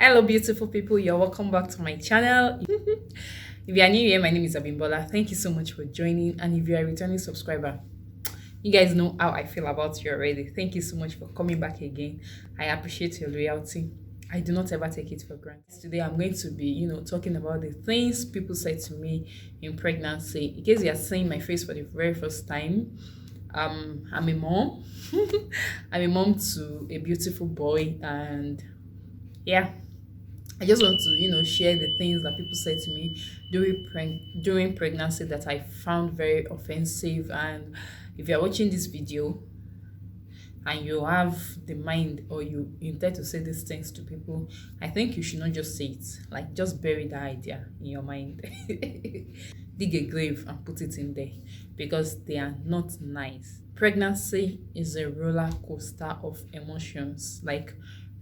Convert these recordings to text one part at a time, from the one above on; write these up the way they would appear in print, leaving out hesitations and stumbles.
Hello, beautiful people. You're welcome back to my channel. If you are new here, my name is Abimbola. Thank you so much for joining. And if you are a returning subscriber, you guys know how I feel about you already. Thank you so much for coming back again. I appreciate your loyalty. I do not ever take it for granted. Today, I'm going to be, talking about the things people say to me in pregnancy. In case you are seeing my face for the very first time, I'm a mom. I'm a mom to a beautiful boy, and yeah, I just want to, share the things that people said to me during pregnancy that I found very offensive. And if you're watching this video and you have the mind or you intend to say these things to people, I think you should not just say it. Like, just bury that idea in your mind. Dig a grave and put it in there because they are not nice. Pregnancy is a roller coaster of emotions. Like,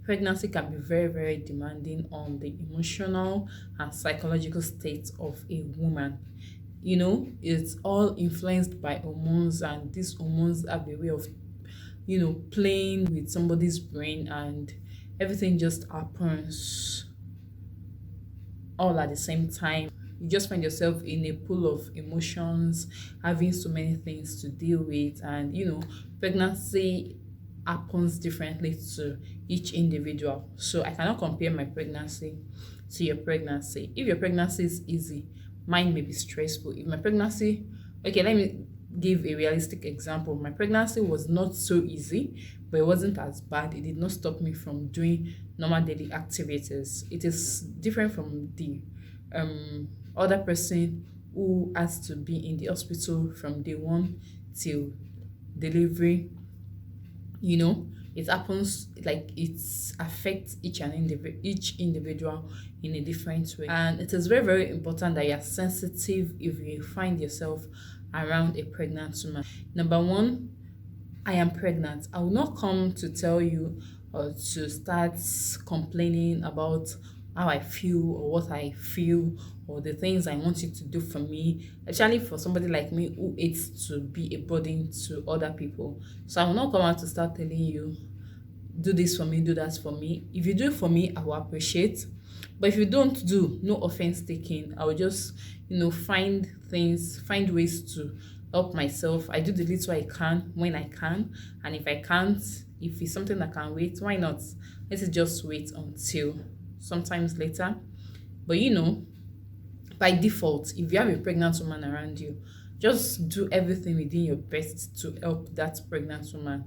pregnancy can be very, very demanding on the emotional and psychological state of a woman. It's all influenced by hormones, and these hormones have a way of, playing with somebody's brain, and everything just happens all at the same time. You just find yourself in a pool of emotions, having so many things to deal with, and pregnancy happens differently to each individual. So I cannot compare my pregnancy to your pregnancy. If your pregnancy is easy, mine may be stressful. If my pregnancy, okay, let me give a realistic example. My pregnancy was not so easy, but it wasn't as bad. It did not stop me from doing normal daily activities. It is different from the other person who has to be in the hospital from day one till delivery. It happens, like, it affects each individual in a different way, and it is very, very important that you are sensitive if you find yourself around a pregnant woman. Number one, I am pregnant. I will not come to tell you or to start complaining about how I feel or what I feel or the things I want you to do for me, especially for somebody like me who hates to be a burden to other people. So I will not come out to start telling you, do this for me, do that for me. If you do it for me, I will appreciate. But if you don't do, no offense taken. I will just, find ways to help myself. I do the little I can when I can. And if I can't, if it's something that can wait, why not? Let's just wait until sometimes later. But by default, if you have a pregnant woman around you, just do everything within your best to help that pregnant woman.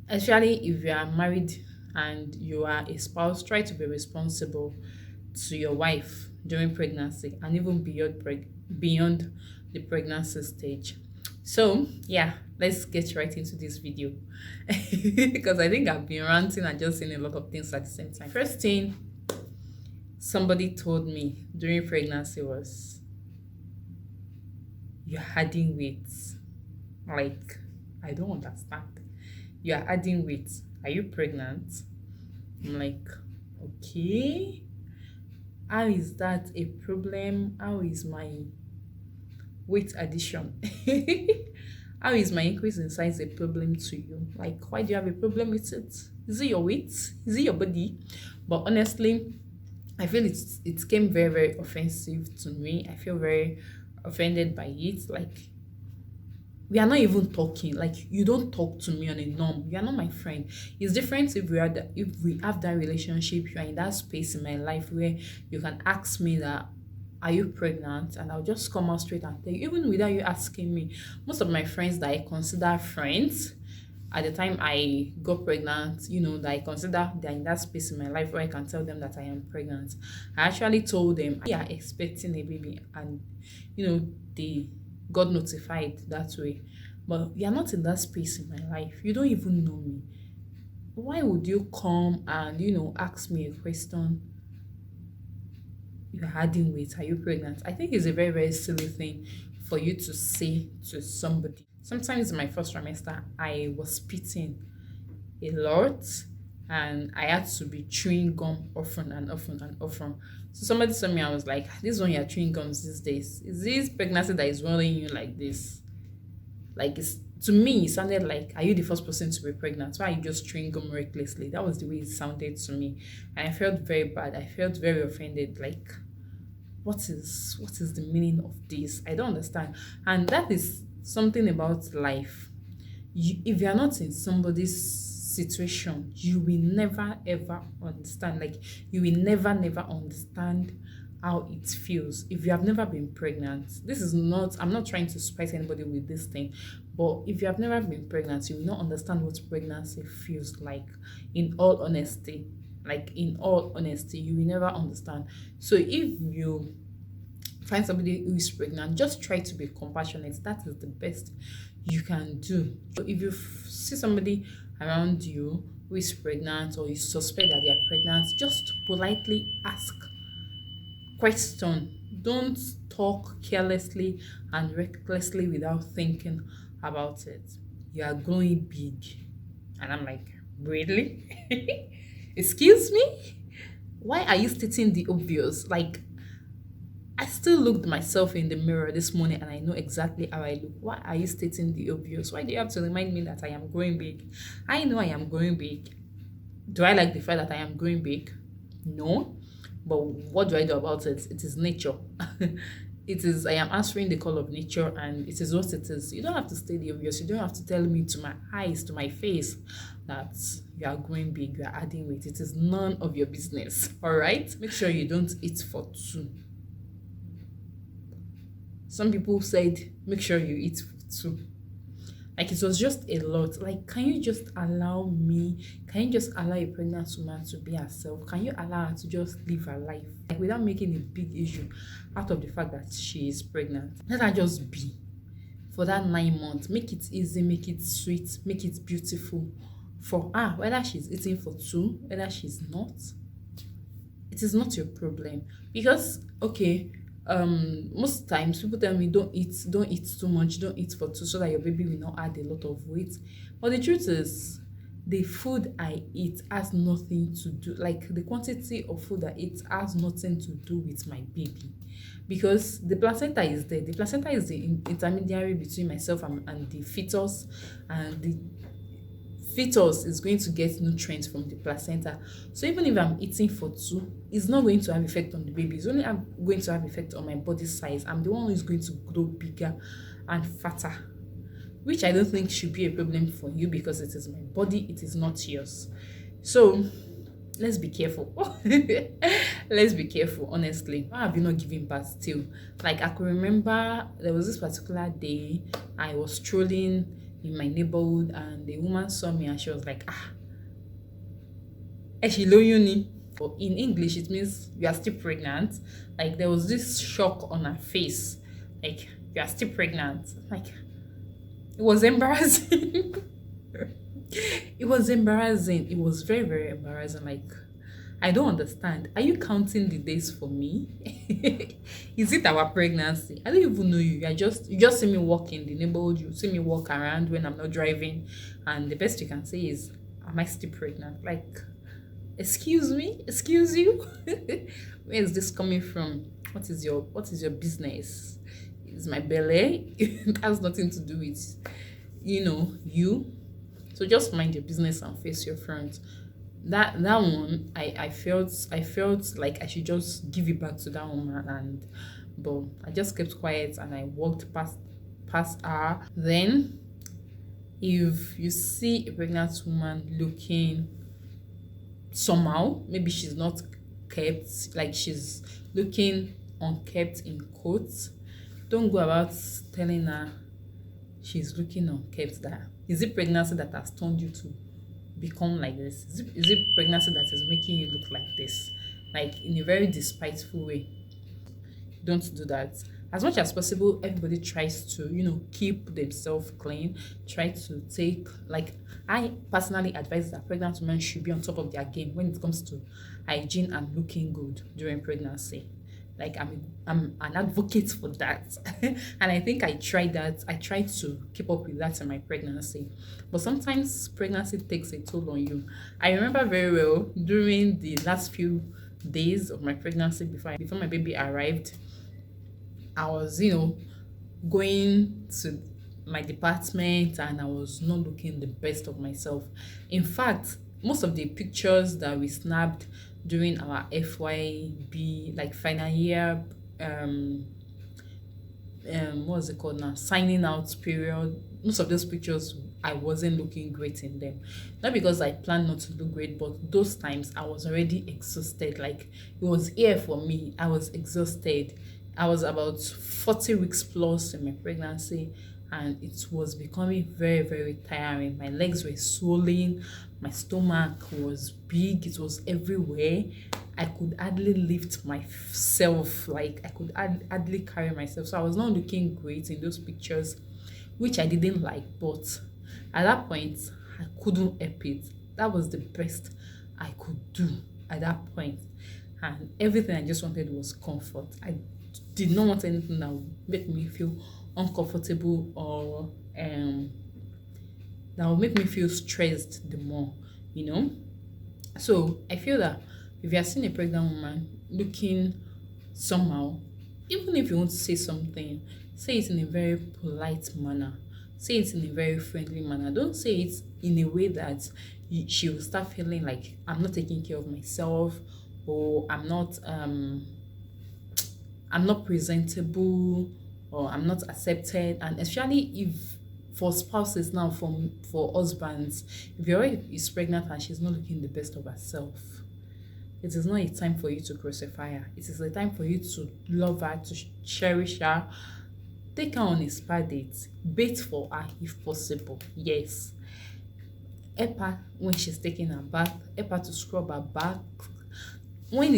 Especially if you are married and you are a spouse, try to be responsible to your wife during pregnancy and even beyond the pregnancy stage. So yeah, let's get right into this video because I think I've been ranting and just saying a lot of things at the same time. First thing somebody told me during pregnancy was, you're adding weight. Like, I don't understand. You're adding weight. Are you pregnant? I'm like, okay. How is that a problem? How is my weight addition? How is my increase in size a problem to you? Like, why do you have a problem with it? Is it your weight? Is it your body? But honestly, I feel it came very, very offensive to me. I feel very offended by it. Like, we are not even talking. Like, you don't talk to me on a norm. You are not my friend. It's different if we have that relationship. You are in that space in my life where you can ask me that, are you pregnant? And I'll just come out straight and tell you, even without you asking me. Most of my friends that I consider friends, at the time I got pregnant, that I consider they're in that space in my life where I can tell them that I am pregnant. I actually told them they are expecting a baby, and they got notified that way. But you're not in that space in my life. You don't even know me. Why would you come and ask me a question? You're adding weight. Are you pregnant? I think it's a very, very silly thing for you to say to somebody. Sometimes in my first trimester, I was spitting a lot and I had to be chewing gum often and often and often. So somebody told me, I was like, this one you're chewing gums these days. Is this pregnancy that is rolling you like this? Like, it's To me, it sounded like, are you the first person to be pregnant? Why are you just chewing gum recklessly? That was the way it sounded to me. And I felt very bad. I felt very offended. Like, what is the meaning of this? I don't understand. And that is something about life. If you're not in somebody's situation, you will never ever understand. Like, you will never understand how it feels if you have never been pregnant. This is not, I'm not trying to spite anybody with this thing, but if you have never been pregnant, you will not understand what pregnancy feels like, in all honesty. Like, in all honesty, you will never understand. So if you find somebody who is pregnant, just try to be compassionate. That is the best you can do. So if you see somebody around you who is pregnant, or you suspect that they are pregnant, just politely ask question. Don't talk carelessly and recklessly without thinking about it. You are growing big. And I'm like, really? Excuse me? Why are you stating the obvious? Like, I still looked myself in the mirror this morning and I know exactly how I look. Why are you stating the obvious? Why do you have to remind me that I am growing big? I know I am growing big. Do I like the fact that I am growing big? No. But what do I do about it? It is nature. It is, I am answering the call of nature, and it is what it is. You don't have to state the obvious. You don't have to tell me to my eyes, to my face, that you are growing big, you are adding weight. It is none of your business. All right? Make sure you don't eat for two. Some people said, make sure you eat for two. Like, it was just a lot. Like, can you just allow me? Can you just allow a pregnant woman to be herself? Can you allow her to just live her life? Like, without making a big issue out of the fact that she is pregnant. Let her just be for that 9 months. Make it easy, make it sweet, make it beautiful for her. Whether she's eating for two, whether she's not, it is not your problem. Because, okay, most times people tell me don't eat too much, don't eat for two, so that your baby will not add a lot of weight. But the truth is, the food I eat has nothing to do, like, the quantity of food I eat has nothing to do with my baby, because the placenta is there. The placenta is the intermediary between myself and the fetus, and the fetus is going to get nutrients from the placenta. So even if I'm eating for two, it's not going to have effect on the baby. It's only going to have effect on my body size. I'm the one who is going to grow bigger and fatter, which I don't think should be a problem for you, because it is my body, it is not yours. So let's be careful. Let's be careful, honestly. Why have you not given birth still? Like, I could remember there was this particular day I was strolling in my neighborhood, and the woman saw me and she was like, Eshilo. In English, it means you are still pregnant. Like, there was this shock on her face, like, you are still pregnant. Like, it was embarrassing. It was embarrassing. It was very, very embarrassing. Like, I don't understand. Are you counting the days for me? Is it our pregnancy? I don't even know you. You just see me walk in the neighborhood. You see me walk around when I'm not driving, and the best you can say is, am I still pregnant? Like, excuse me? Excuse you? Where is this coming from? What is your business? Is my belly? It has nothing to do with, you. So just mind your business and face your front. That one, I felt like I should just give it back to that woman, but I just kept quiet and I walked past her. Then, if you see a pregnant woman looking somehow, maybe she's not kept, like, she's looking unkept in quotes, don't go about telling her she's looking unkept. That is it pregnancy that has turned you to become like this? Is it pregnancy that is making you look like this, like, in a very despiteful way? Don't do that. As much as possible, everybody tries to keep themselves clean. Try to take, like, I personally advise that pregnant women should be on top of their game when it comes to hygiene and looking good during pregnancy. Like, I'm an advocate for that. And I think I tried that. I tried to keep up with that in my pregnancy. But sometimes pregnancy takes a toll on you. I remember very well during the last few days of my pregnancy, before my baby arrived, I was, going to my department, and I was not looking the best of myself. In fact, most of the pictures that we snapped during our FYB, like final year, um what's it called now, signing out period, most of those pictures I wasn't looking great in them. Not because I planned not to look great, but those times I was already exhausted. Like, it was here for me. I was exhausted. I was about 40 weeks plus in my pregnancy, and it was becoming very, very tiring. My legs were swollen, my stomach was big, it was everywhere. I could hardly lift myself, like I could hardly carry myself. So I was not looking great in those pictures, which I didn't like, but at that point I couldn't help it. That was the best I could do at that point. And everything I just wanted was comfort. I did not want anything that would make me feel uncomfortable, or that will make me feel stressed the more, you know. So I feel that if you are seeing a pregnant woman looking somehow, even if you want to say it in a very polite manner. Say it in a very friendly manner. Don't say it in a way that she will start feeling like I'm not taking care of myself, or I'm not presentable, or I'm not accepted. And especially if for spouses now, for husbands, if your wife is pregnant and she's not looking the best of herself, it is not a time for you to crucify her. It is a time for you to love her, to cherish her. Take her on a spa date. Bait for her if possible. Yes. Help her when she's taking her bath. Help her to scrub her back.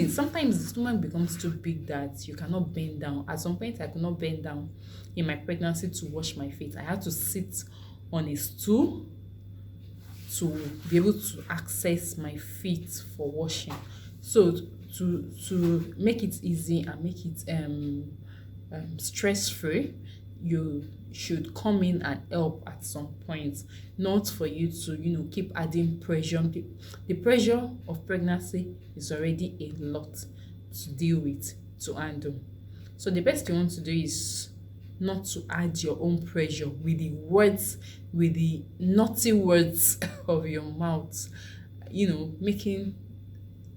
Sometimes the stomach becomes too big that you cannot bend down. At some point, I could not bend down in my pregnancy to wash my feet. I had to sit on a stool to be able to access my feet for washing. So to make it easy and make it stress free, you should come in and help at some point, not for you to keep adding pressure. The pressure of pregnancy is already a lot to deal with, to handle. So the best you want to do is not to add your own pressure with the words, with the naughty words of your mouth, making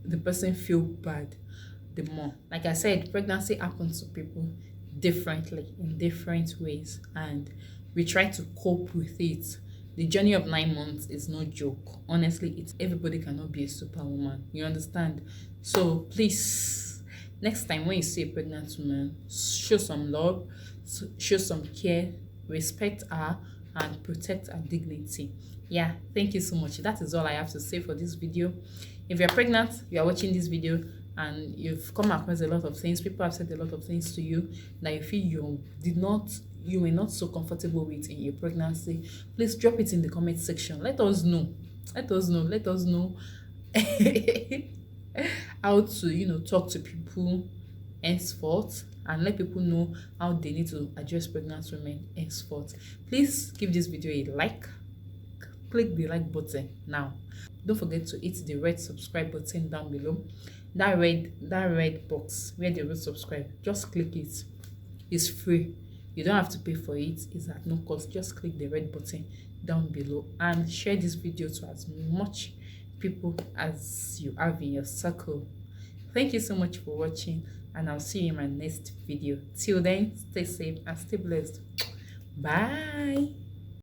the person feel bad the more. Like I said, pregnancy happens to people differently in different ways, and we try to cope with it. The journey of 9 months is no joke. Honestly, everybody cannot be a superwoman. You understand? So please, next time when you see a pregnant woman, show some love, show some care, respect her, and protect her dignity. Yeah, thank you so much. That is all I have to say for this video. If you're pregnant, you are watching this video, and you've come across a lot of things, people have said a lot of things to you that you feel you were not so comfortable with in your pregnancy, please drop it in the comment section. Let us know how to talk to people henceforth, and let people know how they need to address pregnant women henceforth. Please give this video a like. Click the like button now. Don't forget to hit the red subscribe button down below. That red box where they will subscribe, just click it. It's free. You don't have to pay for it. It's at no cost. Just click the red button down below and share this video to as much people as you have in your circle. Thank you so much for watching, and I'll see you in my next video. Till then, stay safe and stay blessed. Bye.